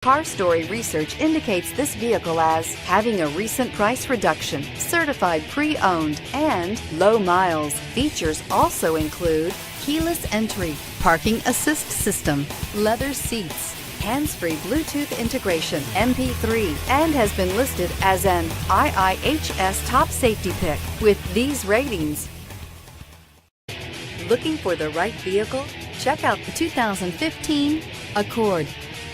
Car Story research indicates this vehicle as having a recent price reduction, certified pre-owned, and low miles. Features also include keyless entry, parking assist system, leather seats, hands-free Bluetooth integration, MP3, and has been listed as an IIHS top safety pick with these ratings. Looking for the right vehicle? Check out the 2015 Accord.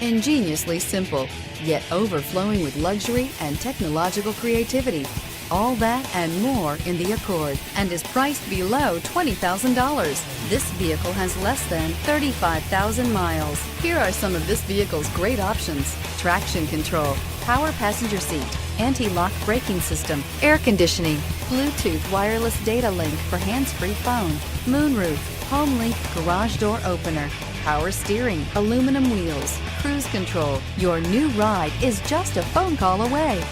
Ingeniously simple, yet overflowing with luxury and technological creativity. All that and more in the Accord, and is priced below $20,000. This vehicle has less than 35,000 miles. Here are some of this vehicle's great options: traction control, power passenger seat, anti-lock braking system, air conditioning, Bluetooth wireless data link for hands-free phone, moonroof, HomeLink garage door opener, power steering, aluminum wheels, cruise control. Your new ride is just a phone call away.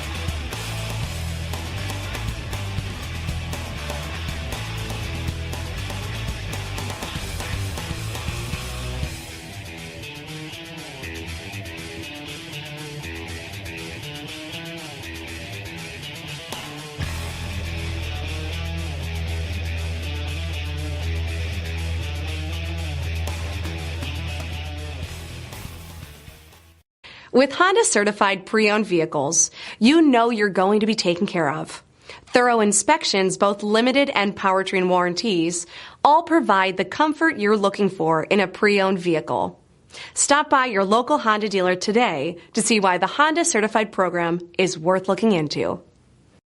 With Honda certified pre-owned vehicles, you know you're going to be taken care of. Thorough inspections, both limited and powertrain warranties, all provide the comfort you're looking for in a pre-owned vehicle. Stop by your local Honda dealer today to see why the Honda certified program is worth looking into.